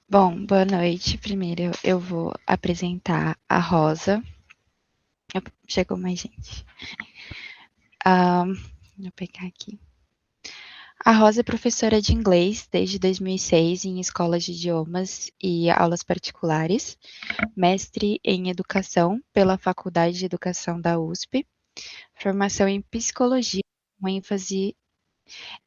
Bom, boa noite. Primeiro eu vou apresentar a Rosa. Chegou mais gente. Vou pegar aqui. A Rosa é professora de inglês desde 2006 em escolas de idiomas e aulas particulares, mestre em educação pela Faculdade de Educação da USP, formação em psicologia, com ênfase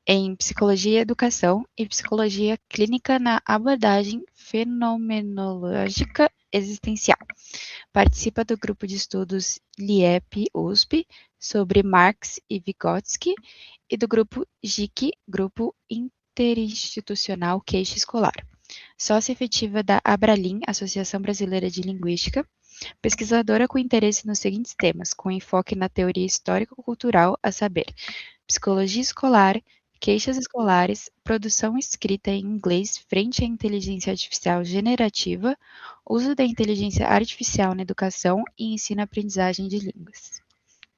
em psicologia e educação e psicologia clínica na abordagem fenomenológica existencial. Participa do grupo de estudos LIEP-USP sobre Marx e Vygotsky e do grupo GIC, Grupo Interinstitucional Queixa Escolar. Sócia efetiva da Abralim, Associação Brasileira de Linguística, pesquisadora com interesse nos seguintes temas, com enfoque na teoria histórico-cultural, a saber, psicologia escolar, queixas escolares, produção escrita em inglês frente à inteligência artificial generativa, uso da inteligência artificial na educação e ensino-aprendizagem de línguas.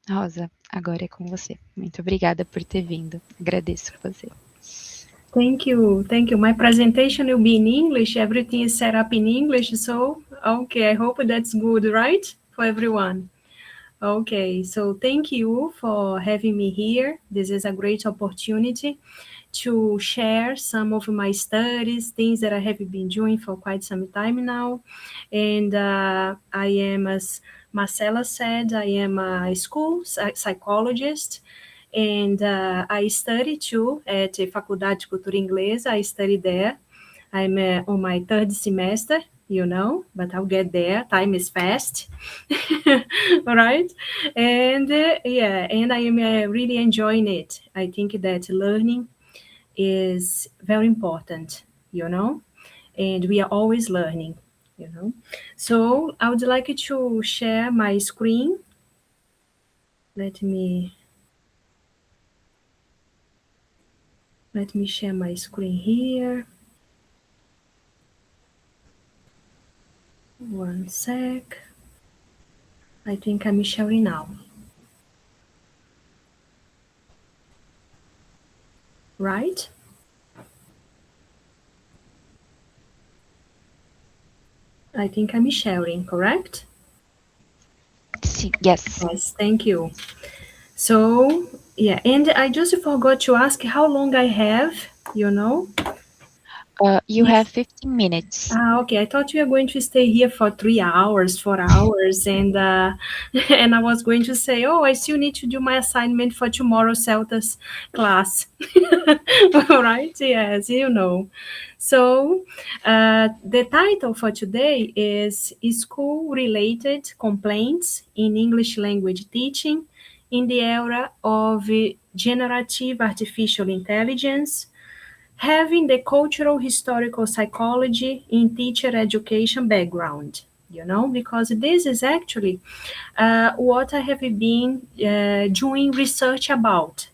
Rosa, agora é com você. Muito obrigada por ter vindo. Agradeço a você. Thank you. My presentation will be in English. Everything is set up in English, so okay, I hope that's good, right? For everyone. Okay, so thank you for having me here. This is a great opportunity to share some of my studies, things that I have been doing for quite some time now. And I am, as Marcela said, I am a school psychologist. And I study too at a Faculdade de Cultura Inglesa. I study there. I'm on my third semester, but I'll get there. Time is fast, right? And and I am really enjoying it. I think that learning is very important, and we are always learning, So I would like to share my screen. Let me share my screen here. One sec. I think I'm sharing now. Right? I think I'm sharing, correct? Yes. Yes, thank you. So, yeah, and I just forgot to ask how long I have, You have 15 minutes. Okay. I thought you were going to stay here for 3 hours, 4 hours, and and I was going to say, oh, I still need to do my assignment for tomorrow Celta's class. All right? Yes, So the title for today is School-Related Complaints in English Language Teaching in the Era of Generative Artificial Intelligence, having the cultural historical psychology in teacher education background, because this is actually what I have been doing research about.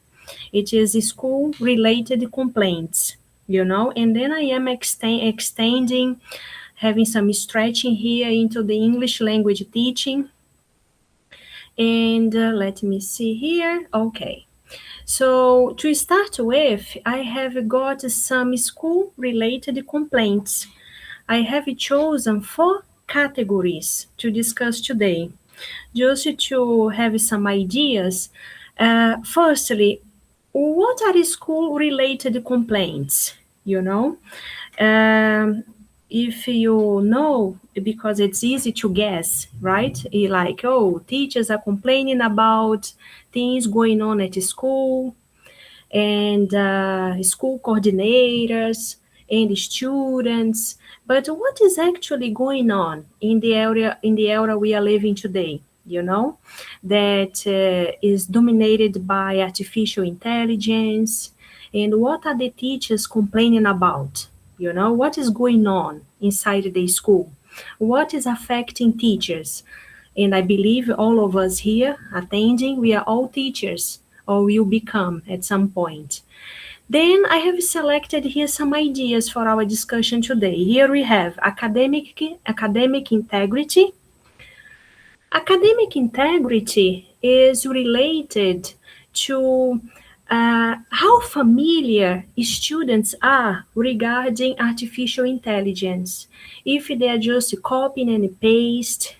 It is school-related complaints, and then I am extending, having some stretching here into the English language teaching. And let me see here. Okay. So to start with, I have got some school-related complaints. I have chosen 4 categories to discuss today, just to have some ideas. Firstly, what are school-related complaints? If you know, because it's easy to guess, right? Like, oh, teachers are complaining about things going on at school, and school coordinators and students. But what is actually going on in the era we are living today? That is dominated by artificial intelligence. And what are the teachers complaining about? What is going on inside the school? What is affecting teachers? And I believe all of us here attending, we are all teachers, or will become at some point. Then I have selected here some ideas for our discussion today. Here we have academic integrity. Academic integrity is related to how familiar students are regarding artificial intelligence. If they are just copying and paste,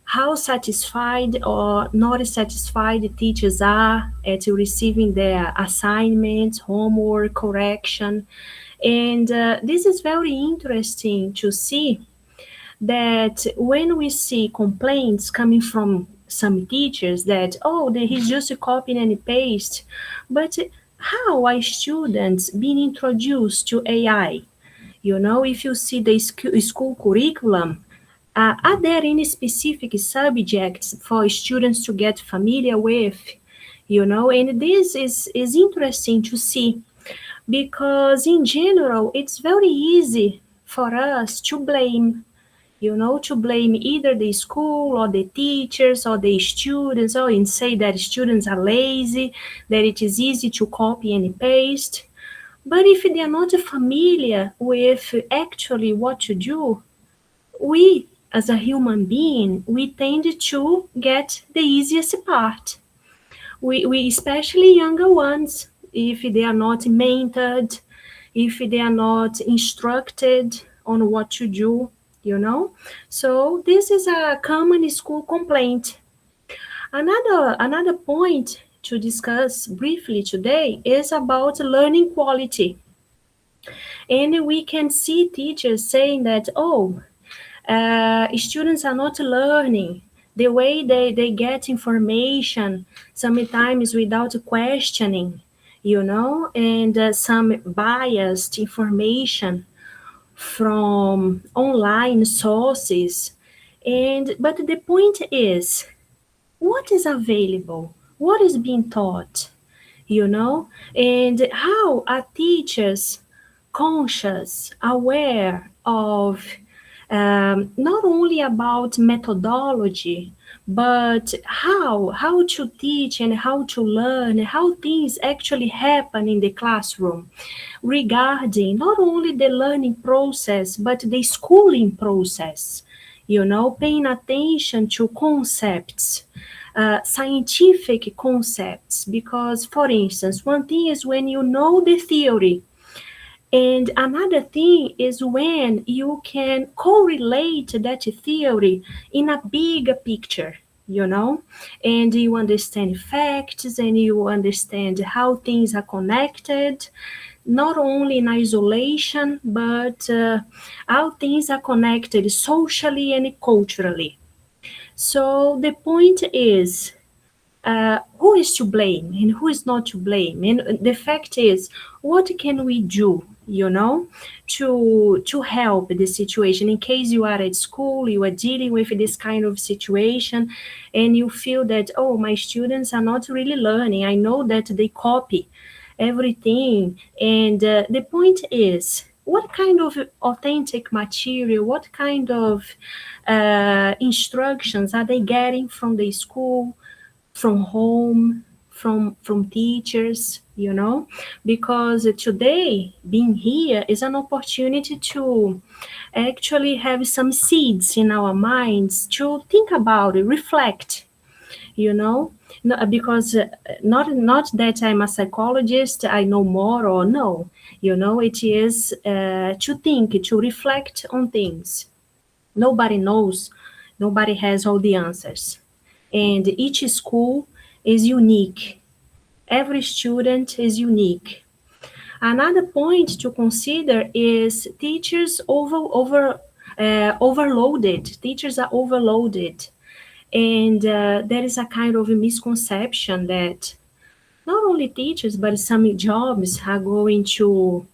how satisfied or not satisfied teachers are at receiving their assignments, homework, correction. And this is very interesting to see that when we see complaints coming from some teachers that, oh, he's just copying and paste, but how are students being introduced to AI? If you see the school curriculum, are there any specific subjects for students to get familiar with? And this is interesting to see, because in general, it's very easy for us to blame, to blame either the school or the teachers or the students, or and say that students are lazy, that it is easy to copy and paste. But if they are not familiar with actually what to do, we, as a human being, we tend to get the easiest part. We especially younger ones, if they are not mentored, if they are not instructed on what to do, So this is a common school complaint. Another point to discuss briefly today is about learning quality. And we can see teachers saying that, students are not learning the way they get information, sometimes without questioning, and some biased information from online sources. But the point is, what is available? What is being taught? And how are teachers conscious, aware of not only about methodology, but how to teach and how to learn, how things actually happen in the classroom, regarding not only the learning process, but the schooling process, paying attention to concepts, scientific concepts. Because, for instance, one thing is when you know the theory, and another thing is when you can correlate that theory in a bigger picture, and you understand facts and you understand how things are connected, not only in isolation, but how things are connected socially and culturally. So the point is, who is to blame and who is not to blame? And the fact is, what can we do, to help the situation? In case you are at school, you are dealing with this kind of situation, and you feel that, oh, my students are not really learning. I know that they copy everything. And the point is, what kind of authentic material, what kind of instructions are they getting from the school, from home, from teachers, because today being here is an opportunity to actually have some seeds in our minds to think about it, reflect, no, because not that I'm a psychologist, I know more, or no, it is to think, to reflect on things. Nobody knows, nobody has all the answers, and each school is unique. Every student is unique. Another point to consider is teachers overloaded. Teachers are overloaded, and there is a kind of a misconception that not only teachers but some jobs are going to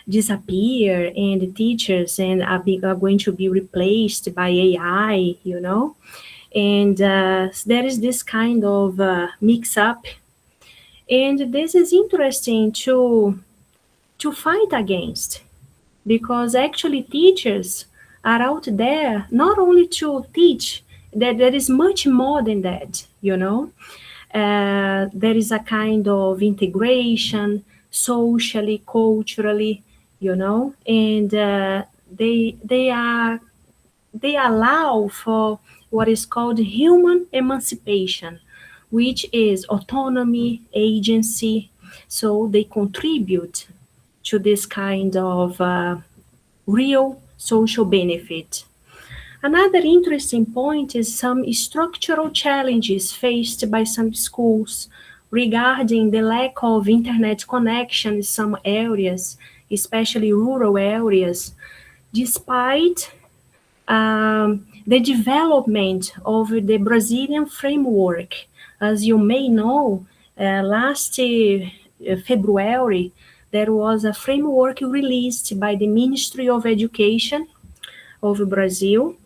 disappear, and teachers are going to be replaced by AI, and there is this kind of mix-up, and this is interesting to fight against, because actually teachers are out there not only to teach, that there is much more than that, there is a kind of integration socially, culturally, and they allow for what is called human emancipation, which is autonomy, agency, So they contribute to this kind of real social benefit. Another interesting point is some structural challenges faced by some schools regarding the lack of internet connection in some areas, especially rural areas, despite the development of the Brazilian framework. As you may know, last February, there was a framework released by the Ministry of Education of Brazil,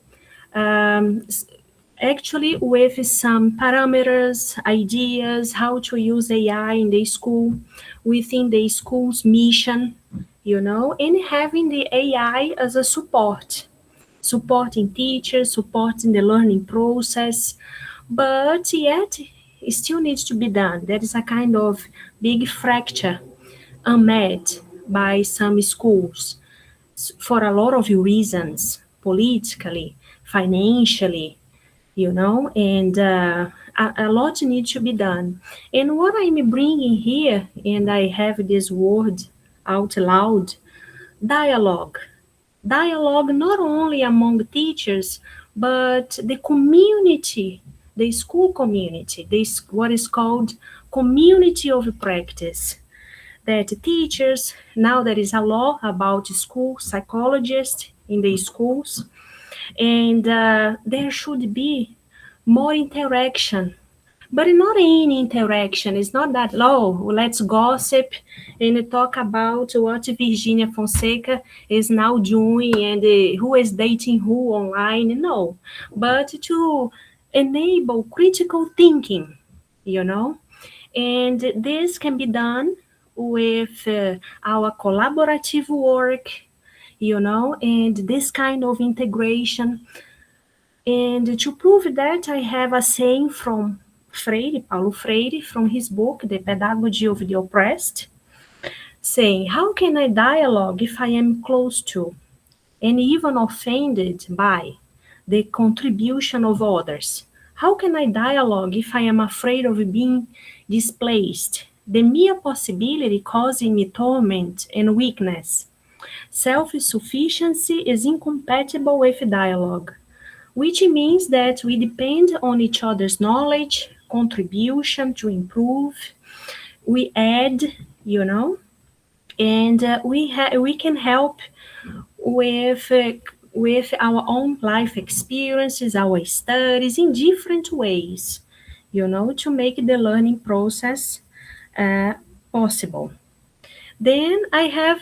actually with some parameters, ideas, how to use AI in the school, within the school's mission, and having the AI as a support, supporting teachers, supporting the learning process, but yet it still needs to be done. There is a kind of big fracture unmet by some schools for a lot of reasons, politically, financially, and a lot needs to be done. And what I'm bringing here, and I have this word out loud, dialogue. Dialogue not only among teachers, but the community, the school community, this what is called community of practice. That teachers, now there is a law about school psychologists in the schools, and there should be more interaction, but not any interaction. It's not that, oh, let's gossip and talk about what Virginia Fonseca is now doing and who is dating who online. No, but to enable critical thinking, and this can be done with our collaborative work, and this kind of integration. And to prove that, I have a saying from Paulo Freire, from his book, The Pedagogy of the Oppressed, saying, how can I dialogue if I am close to and even offended by the contribution of others? How can I dialogue if I am afraid of being displaced? The mere possibility causing me torment and weakness. Self-sufficiency is incompatible with dialogue, which means that we depend on each other's knowledge, contribution to improve. We add, and we can help with our own life experiences, our studies in different ways, to make the learning process possible. Then I have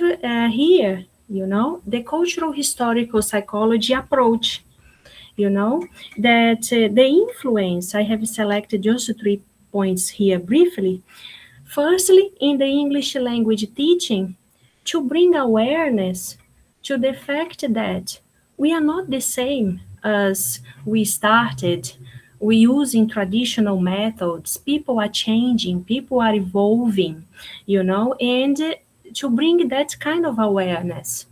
here, the cultural historical psychology approach, that the influence, I have selected just 3 points here briefly. Firstly, in the English language teaching, to bring awareness to the fact that we are not the same as we started. We using traditional methods. People are changing, people are evolving, and to bring that kind of awareness,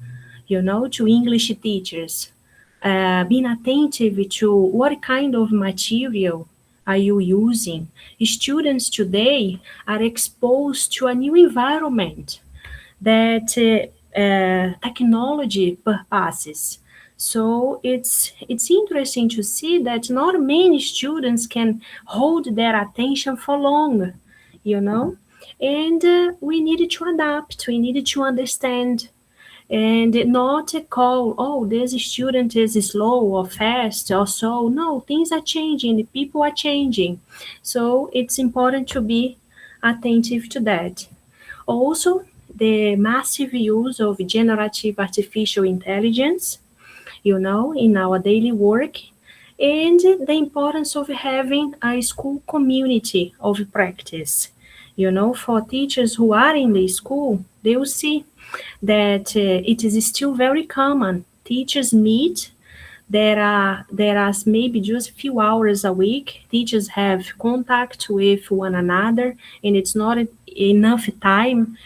to English teachers, being attentive to what kind of material are you using. Students today are exposed to a new environment that technology passes. So it's interesting to see that not many students can hold their attention for long, and we need to adapt, we need to understand, and not call, oh, this student is slow or fast or so. No, things are changing, people are changing. So it's important to be attentive to that. Also, the massive use of generative artificial intelligence, in our daily work, and the importance of having a school community of practice. For teachers who are in the school, they will see that it is still very common. Teachers meet. There are maybe just a few hours a week. Teachers have contact with one another, and it's not enough time.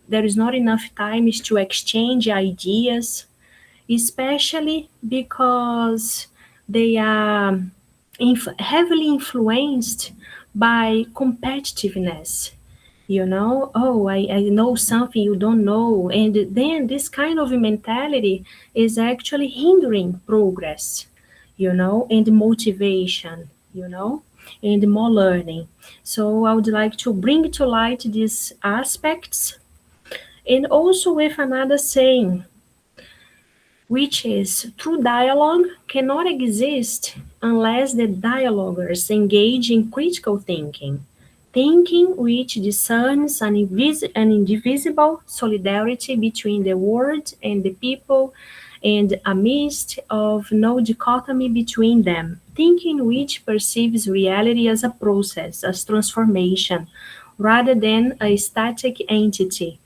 There is not enough time to exchange ideas, especially because they are heavily influenced by competitiveness. You know, oh, I know something you don't know. And then this kind of mentality is actually hindering progress, you know, and motivation, you know, and more learning. So I would like to bring to light these aspects, and also with another saying, which is true dialogue cannot exist unless the dialoguers engage in critical thinking, thinking which discerns an indivisible solidarity between the world and the people, and amidst of no dichotomy between them, thinking which perceives reality as a process, as transformation, rather than a static entity,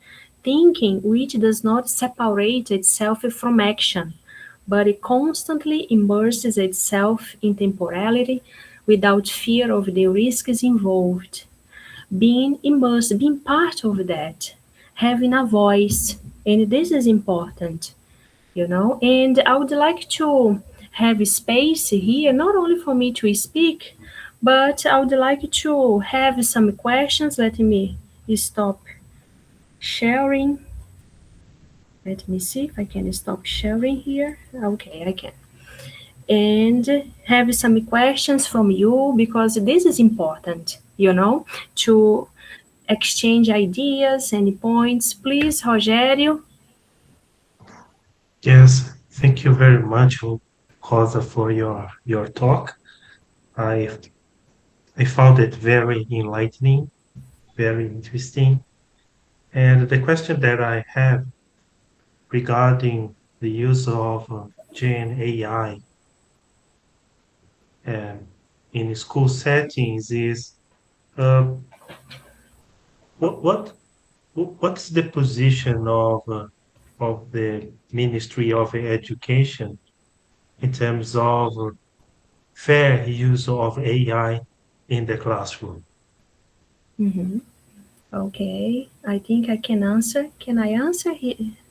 thinking which does not separate itself from action, but it constantly immerses itself in temporality without fear of the risks involved, being immersed, being part of that, having a voice, and this is important, you know. And I would like to have space here, not only for me to speak, but I would like to have some questions. Let me stop sharing. Let me see if I can stop sharing here. Okay, I can. And have some questions from you because this is important, you know, to exchange ideas and points. Please, Rogério. Yes, thank you very much, Rosa, for your talk. I I found it very enlightening, very interesting. And the question that I have regarding the use of Gen AI um, in school settings is uh, what what what's the position of the Ministry of Education in terms of fair use of AI in the classroom? Mhm. Okay, I think I can answer. Can I answer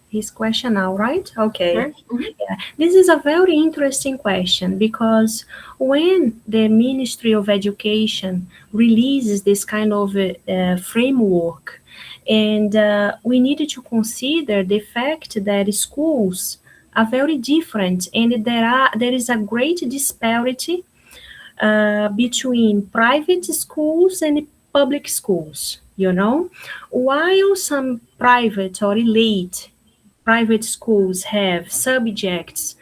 his question now, right? Okay. Sure. Mhm. Yeah, this is a very interesting question because when the Ministry of Education releases this kind of framework, and we need to consider the fact that schools are very different, and there is a great disparity between private schools and public schools, you know? While some private or elite private schools have subjects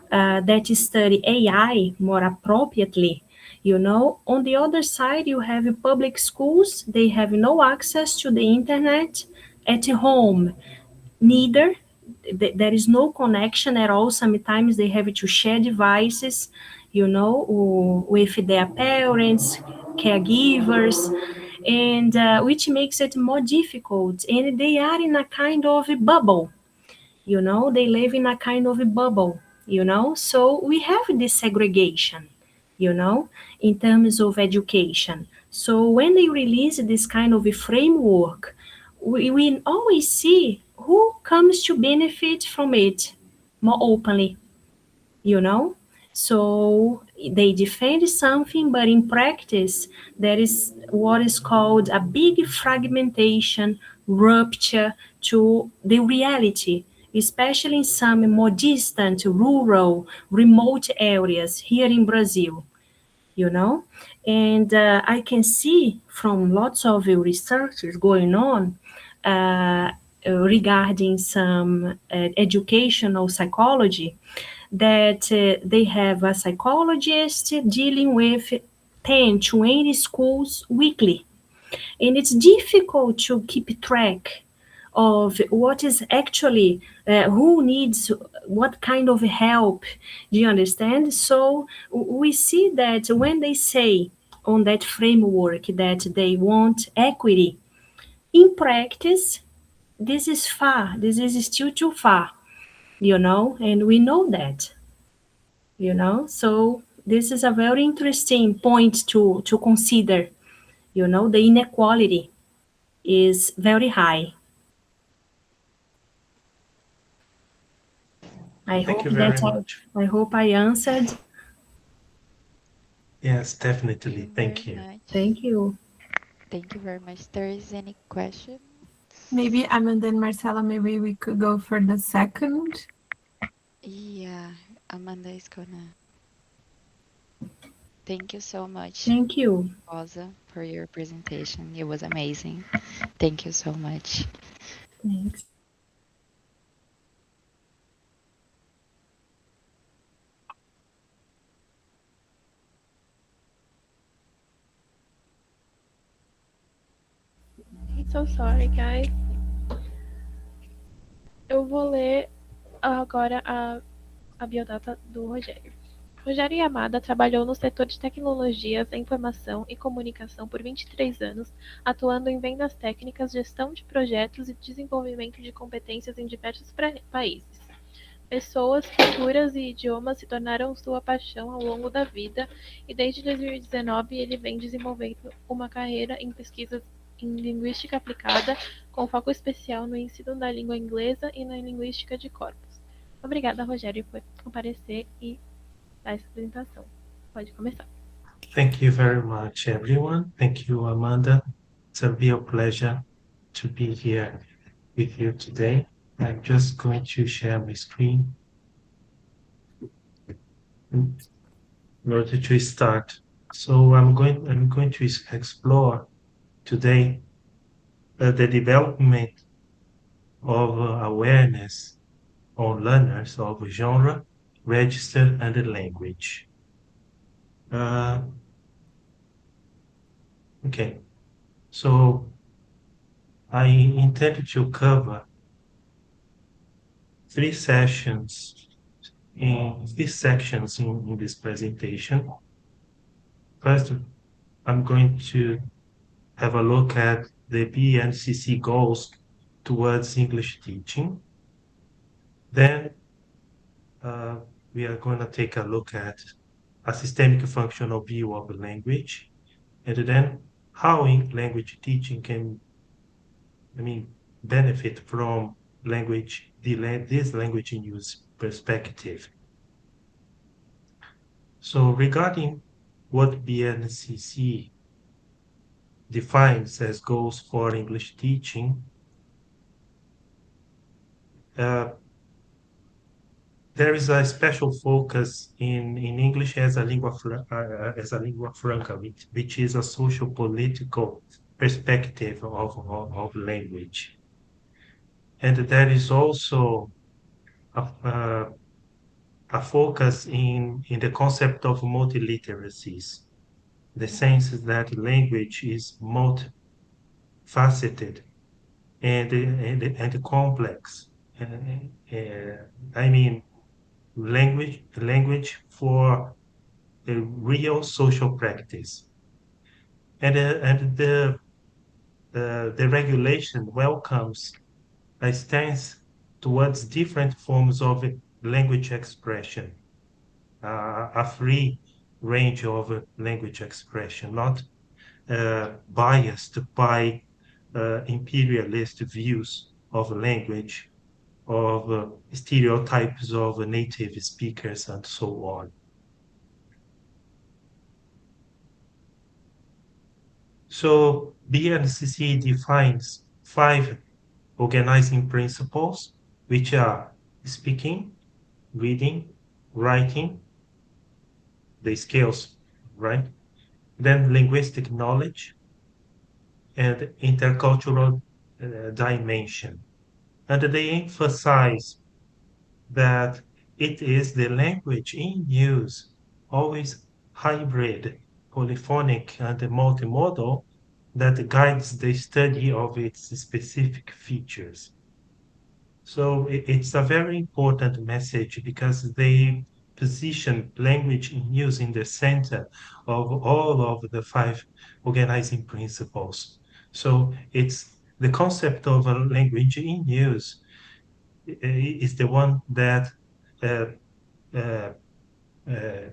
that study AI more appropriately, you know, on the other side, you have public schools, they have no access to the internet at home, neither there is no connection at all. Sometimes they have to share devices, you know, with their parents, caregivers, and which makes it more difficult. And they are in a kind of a bubble, you know, they live in a kind of a bubble, you know. So we have this segregation, you know, in terms of education. So when they release this kind of a framework, we always see who comes to benefit from it more openly, you know. So they defend something, but in practice there is what is called a big fragmentation, rupture to the reality, especially in some more distant rural remote areas here in Brazil, you know. And I can see from lots of researchers going on regarding some educational psychology that they have a psychologist dealing with 10, 20 schools weekly. And it's difficult to keep track of what is actually who needs what kind of help. Do you understand? So we see that when they say on that framework that they want equity, in practice, this is still too far, you know, and we know that, you know. So this is a very interesting point to consider, you know. The inequality is very high. I Thank hope you that very much. I answered. Yes, Thank definitely. you Thank very you. much. Thank you. Thank you very much. There is any question? Maybe Amanda and Marcela, maybe we could go for the second. Yeah, Amanda is gonna. Thank you so much, Thank you. Rosa, for your presentation. It was amazing. Thank you so much. Thanks. So sorry, guys. Eu vou ler agora a biodata do Rogério. Rogério Yamada trabalhou no setor de tecnologias, informação e comunicação por 23 anos, atuando em vendas técnicas, gestão de projetos e desenvolvimento de competências em diversos países. Pessoas, culturas e idiomas se tornaram sua paixão ao longo da vida e desde 2019 ele vem desenvolvendo uma carreira em pesquisas em linguística aplicada, com foco especial no ensino da língua inglesa e na linguística de corpos. Obrigada, Rogério, por comparecer e dar essa apresentação. Pode começar. Thank you very much, everyone. Thank you, Amanda. It's a real pleasure to be here with you today. I'm just going to share my screen in order to start. So I'm going to explore today the development of awareness on learners of genre, register, and language. Okay, so I intend to cover three sections in this presentation. First, I'm going to have a look at the BNCC goals towards English teaching. Then we are going to take a look at a systemic functional view of the language, and then how language teaching can, benefit from this language in use perspective. So regarding what BNCC defines as goals for English teaching, there is a special focus in English as a lingua franca, which is a social political perspective of language. And there is also a focus in the concept of multiliteracies, the sense that language is multifaceted and complex. Language for a real social practice, and the regulation welcomes a stance towards different forms of language expression, a free range of language expression, not biased by imperialist views of language, of stereotypes of native speakers, and so on. So BNCC defines 5 organizing principles, which are speaking, reading, writing, the skills, right? Then linguistic knowledge and intercultural dimension. And they emphasize that it is the language in use, always hybrid, polyphonic, and multimodal, that guides the study of its specific features. So it's a very important message because they position language in use in the center of all of the 5 organizing principles. So it's the concept of a language in use is the one that uh, uh, uh,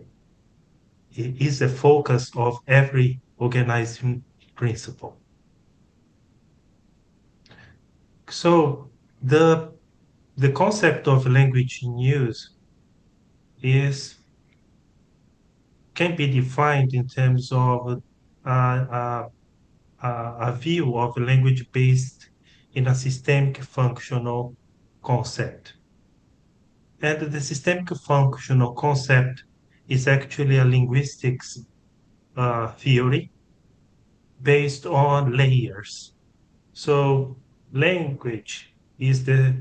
is the focus of every organizing principle. So the concept of language in use can be defined in terms of a a view of language based in a systemic functional concept. And the systemic functional concept is actually a linguistics theory based on layers. So language is the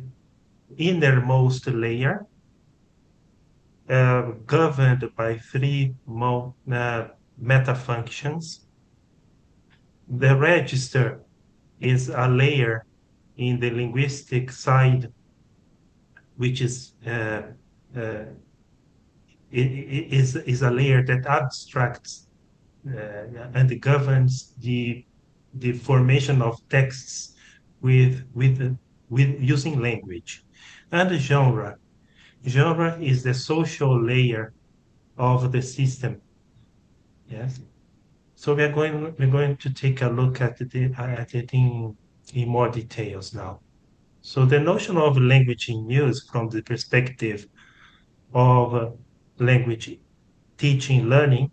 innermost layer governed by three meta functions. The register is a layer in the linguistic side, which is a layer that abstracts and governs the formation of texts with using language. And the genre is the social layer of the system. Yes. So we're going to take a look at it in more details now. So the notion of language in use from the perspective of language teaching, learning,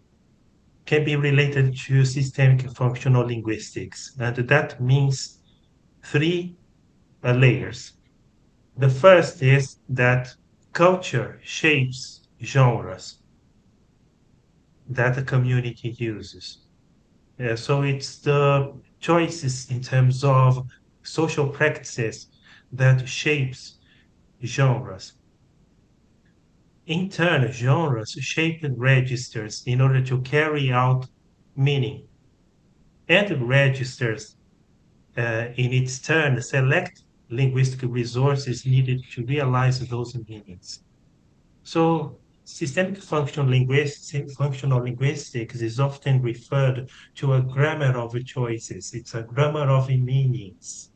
can be related to systemic functional linguistics. And that means three layers. The first is that culture shapes genres that the community uses. So it's the choices in terms of social practices that shapes genres. In turn, genres shape registers in order to carry out meaning. And registers, in its turn, select linguistic resources needed to realize those meanings. So systemic functional linguistics is often referred to a grammar of choices. It's a grammar of meanings.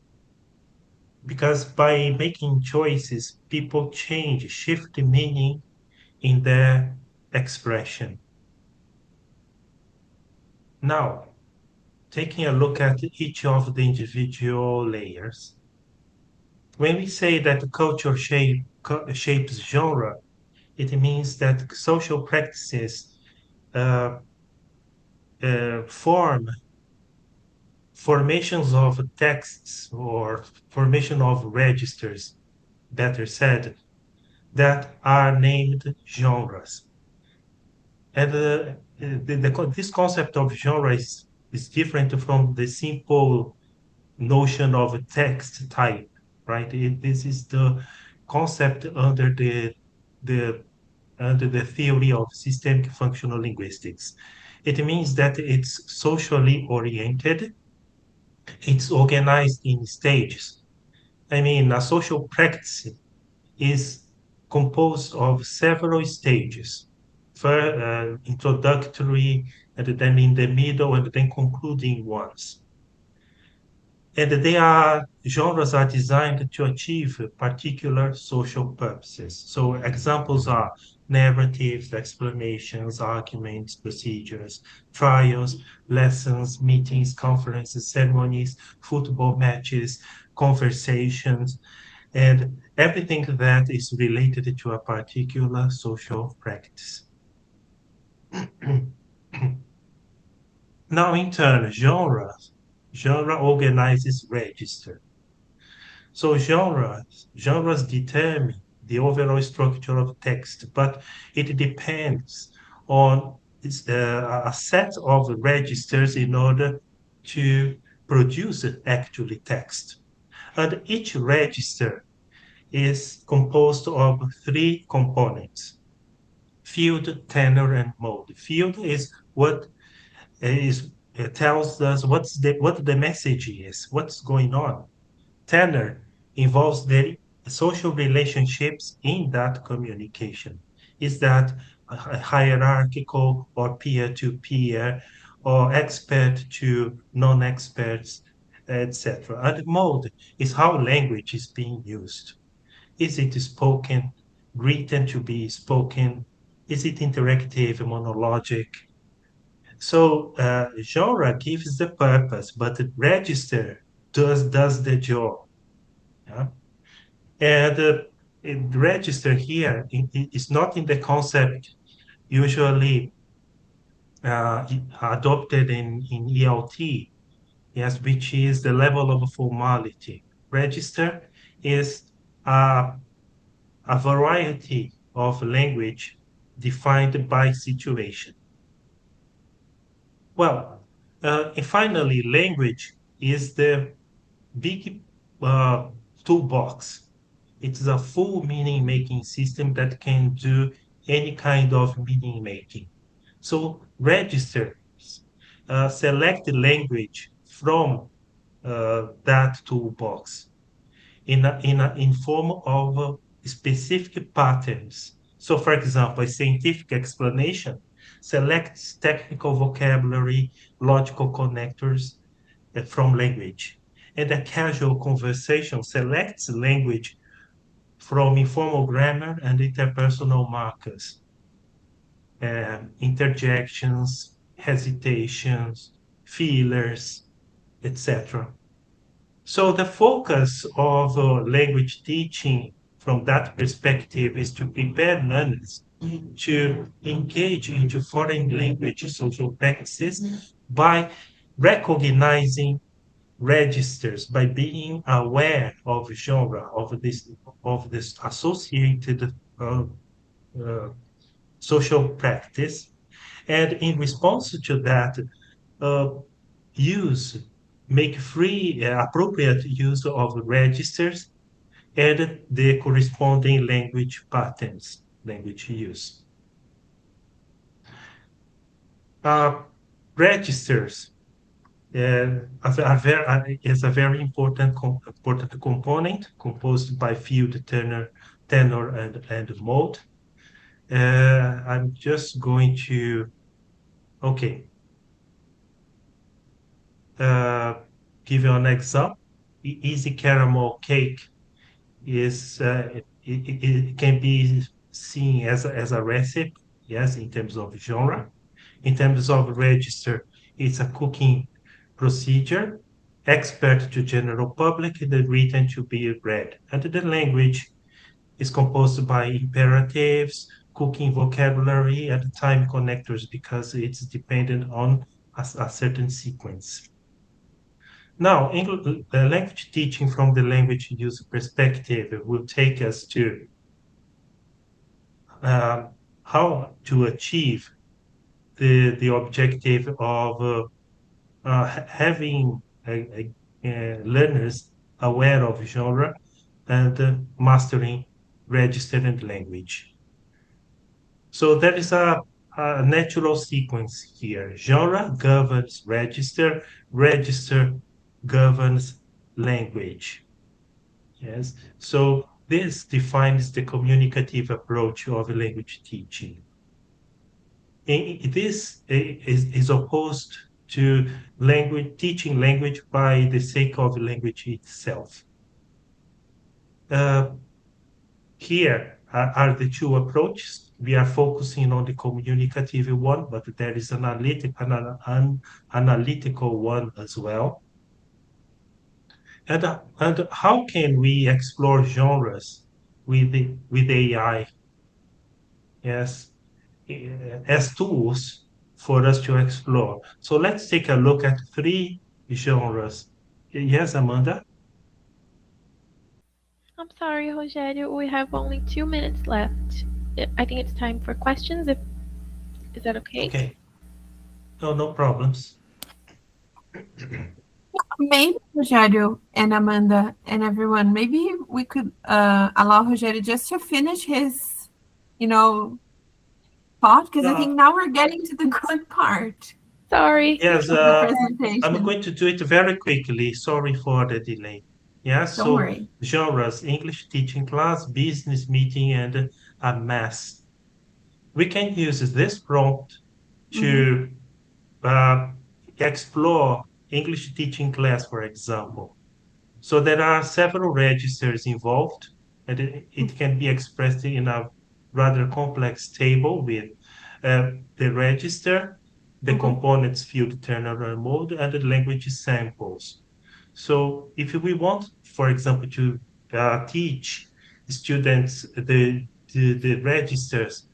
Because by making choices, people shift the meaning in their expression. Now, taking a look at each of the individual layers, when we say that culture shapes genre, it means that social practices uh, formations of texts or formation of registers, better said, that are named genres. And this concept of genre is different from the simple notion of a text type, right? This is the concept the under the theory of systemic functional linguistics. It means that it's socially oriented, it's organized in stages. I mean, a social practice is composed of several stages. Introductory, and then in the middle, and then concluding ones. And genres are designed to achieve particular social purposes. So examples are narratives, explanations, arguments, procedures, trials, lessons, meetings, conferences, ceremonies, football matches, conversations, and everything that is related to a particular social practice. Now, in turn, genre organizes register. So genres determine the overall structure of text, but it depends on a set of registers in order to produce actually text. And each register is composed of three components: field, tenor, and mode. Field is what is it tells us what the message is, what's going on. Tenor involves the social relationships in that communication. Is that hierarchical or peer-to-peer or expert to non-experts, etc. And mode is how language is being used. Is it spoken, written to be spoken? Is it interactive, monologic? So genre gives the purpose, but the register does the job. Yeah? And the register here is not in the concept usually adopted in ELT, yes, which is the level of formality. Register is a variety of language defined by situation. Well, and finally, language is the big toolbox. It's a full meaning making system that can do any kind of meaning making. So registers select the language from that toolbox in form of specific patterns. So, for example, a scientific explanation selects technical vocabulary, logical connectors from language. And a casual conversation selects language from informal grammar and interpersonal markers, interjections, hesitations, fillers, etc. So the focus of language teaching from that perspective is to prepare learners to engage into foreign language social practices by recognizing registers, by being aware of genre of this associated uh, social practice, and in response to that, uh, use make free appropriate use of registers and the corresponding language patterns, language use. Uh, Registers is a very important component composed by field, tenor, and mode. I'm just going to, okay, uh, give you an example. Easy caramel cake is it can be seen as a recipe, yes, in terms of genre. In terms of register, it's a cooking procedure, expert to general public, the written to be read. And the language is composed by imperatives, cooking vocabulary, and time connectors because it's dependent on a certain sequence. Now, language teaching from the language user perspective will take us to how to achieve the objective of having learners aware of genre and mastering register and language. So there is a natural sequence here. Genre governs register, register governs language. Yes. So this defines the communicative approach of language teaching. This is opposed to language teaching language by the sake of language itself. Here are the two approaches. We are focusing on the communicative one, but there is an analytical one as well. And how can we explore genres with AI? Yes, as tools for us to explore. So let's take a look at three genres. Yes, Amanda? I'm sorry, Rogério, we have only 2 minutes left. I think it's time for questions. Is that okay? Okay. No problems. Maybe Rogério and Amanda and everyone, maybe we could allow Rogério just to finish his, thought, because I think now we're getting to the good part. Sorry. Yes, of the presentation. I'm going to do it very quickly. Sorry for the delay. Yeah, Don't worry. Genres, English teaching class, business meeting, and a mass. We can use this prompt to explore English teaching class, for example. So there are several registers involved, and it can be expressed in a rather complex table with the register, the components, field, turnover mode, and the language samples. So if we want, for example, to teach students the registers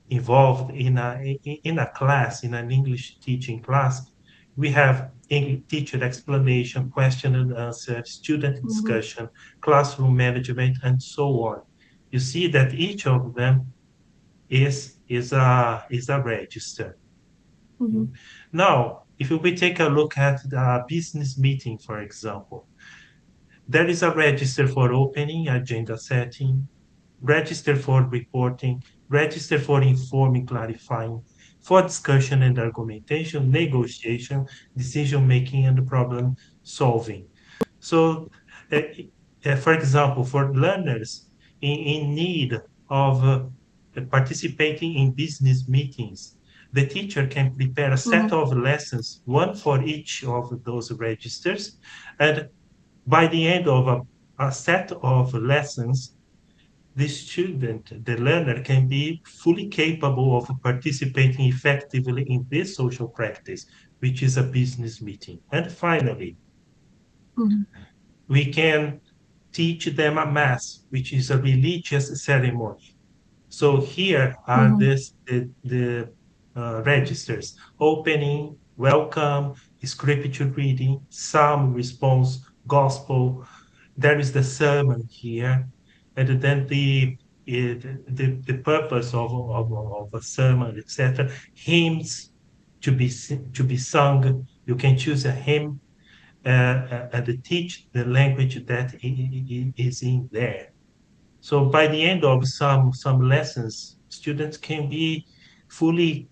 involved in a class, in an English teaching class, we have teacher explanation, question and answer, student discussion, classroom management, and so on. You see that each of them is a register. Now, if we take a look at the business meeting, for example, there is a register for opening, agenda setting, register for reporting, register for informing, clarifying, for discussion and argumentation, negotiation, decision making, and problem solving. So, for example, for learners in need of participating in business meetings, the teacher can prepare a set of lessons, one for each of those registers, and by the end of a set of lessons, the student, the learner, can be fully capable of participating effectively in this social practice, which is a business meeting. And finally, we can teach them a mass, which is a religious ceremony. So here are the registers: opening, welcome, scripture reading, psalm response, gospel. There is the sermon here, and then the purpose of a sermon, etc. Hymns to be sung. You can choose a hymn and teach the language that is in there. So by the end of some lessons, students can be fully,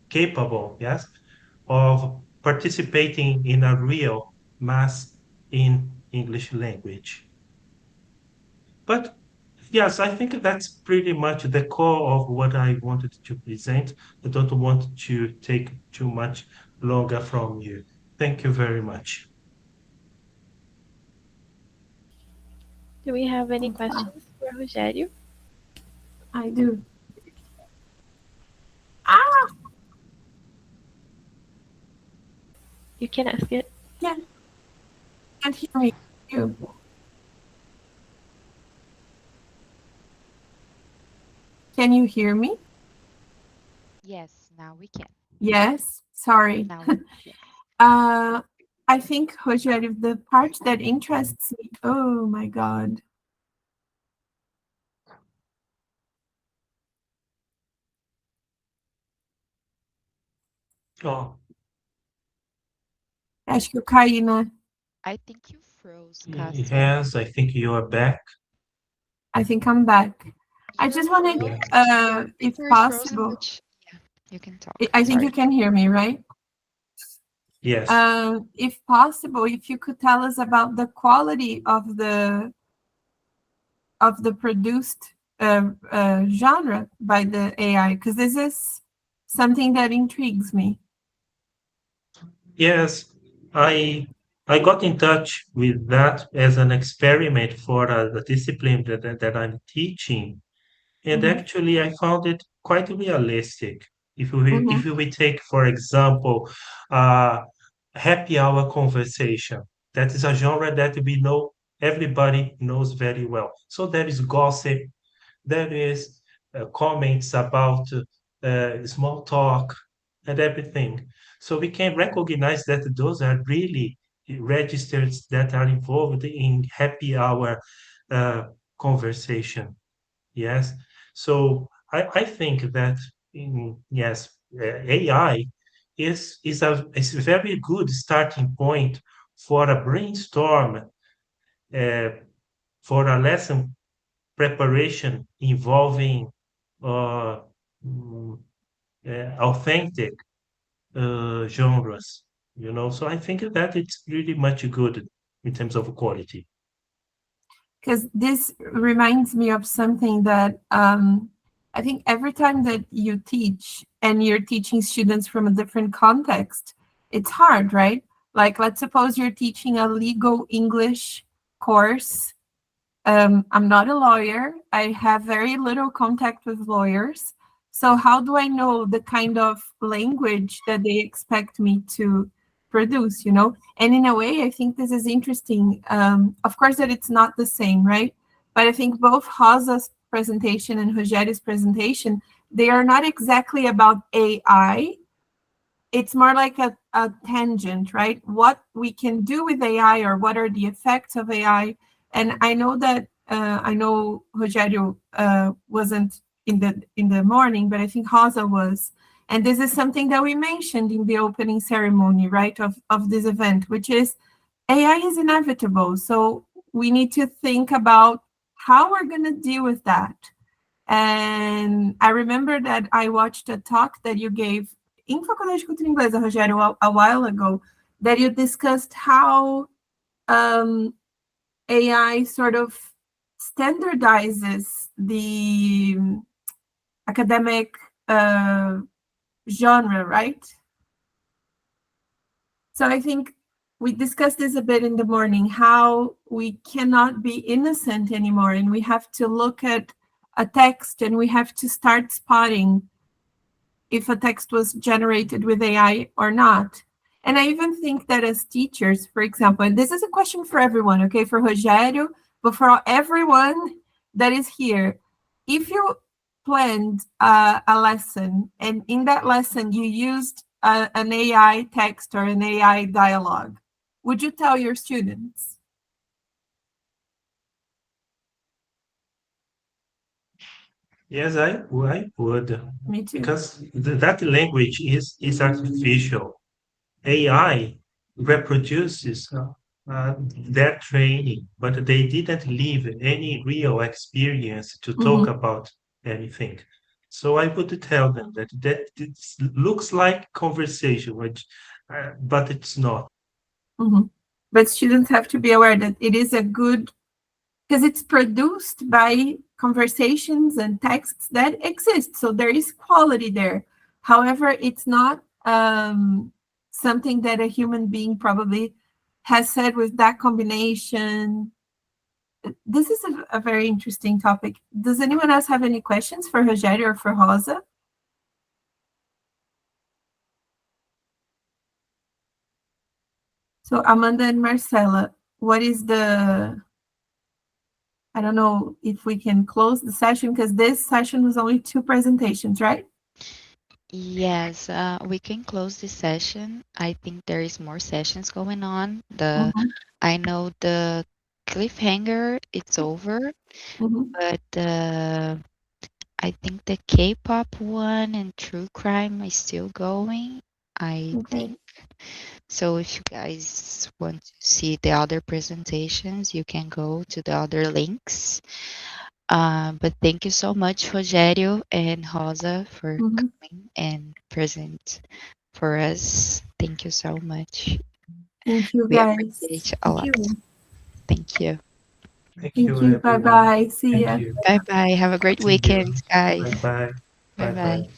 capable, yes, of participating in a real mass in English language. But yes, I think that's pretty much the core of what I wanted to present. I don't want to take too much longer from you. Thank you very much. Do we have any questions for Rogério? I do. You can ask it. Yeah. Can't hear me. You. Can you hear me? Yes, now we can. Yes. Sorry. Now, yes. I think, Rogério, the part that interests me. Oh my God. Oh, Acho que eu caí, né? I think you froze, Cassie. yes, I think you are back. I think I'm back. I just wanted, if You're frozen, possible, but yeah, you can talk. I think Sorry. you can hear me, right? Yes. If possible, if you could tell us about the quality of the produced genre by the AI, because this is something that intrigues me. Yes, I got in touch with that as an experiment for the discipline that I'm teaching, and actually I found it quite realistic. If we take, for example, happy hour conversation, that is a genre that we know everybody knows very well. So there is gossip, there is comments about small talk and everything. So we can recognize that those are really registers that are involved in happy hour conversation. Yes. So I think that yes, AI is a very good starting point for a brainstorm for a lesson preparation involving uh, authentic genres, you know. So I think that it's really much good in terms of quality. Because this reminds me of something that I think every time that you teach and you're teaching students from a different context, it's hard, right? Like, let's suppose you're teaching a legal English course. I'm not a lawyer. I have very little contact with lawyers. So how do I know the kind of language that they expect me to produce, you know? And in a way, I think this is interesting. Of course that it's not the same, right? But I think both Rosa's presentation and Rogério's presentation, they are not exactly about AI. It's more like a a tangent, right? What we can do with AI, or what are the effects of AI. And I know that I know Rogério wasn't in the morning, but I think Rosa was. And this is something that we mentioned in the opening ceremony, right, of this event, which is AI is inevitable. So we need to think about how we're going to deal with that. And I remember that I watched a talk that you gave in Faculdade de Cultura Inglesa, Rogério, a while ago, that you discussed how AI sort of standardizes the academic genre, right? So I think we discussed this a bit in the morning, how we cannot be innocent anymore, and we have to look at a text and we have to start spotting if a text was generated with AI or not. And I even think that as teachers, for example, and this is a question for everyone, okay, for Rogério, but for everyone that is here, if you planned a lesson and in that lesson you used an AI text or an AI dialogue, would you tell your students? Yes, I would. Me too. Because that language is artificial. AI reproduces their training, but they didn't live any real experience to talk about anything. So I would tell them that it looks like conversation, but it's not. But students have to be aware that it is a good, because it's produced by conversations and texts that exist. So there is quality there. However, it's not something that a human being probably has said with that combination. This is a very interesting topic. Does anyone else have any questions for Rogério or for Rosa? So Amanda and Marcela, what is the, I don't know if we can close the session, because this session was only 2 presentations, right? Yes, we can close this session. I think there is more sessions going on. I know the cliffhanger, it's over, but I think the K-pop one and true crime is still going, I think. So if you guys want to see the other presentations, you can go to the other links. But thank you so much, Rogério and Rosa, for coming and present for us. Thank you so much. Thank you, We guys. appreciate a lot. Thank you. Thank you, everyone. Bye-bye. See ya. Thank you. Bye-bye. Have a great See you. weekend, guys. Bye-bye. Bye-bye.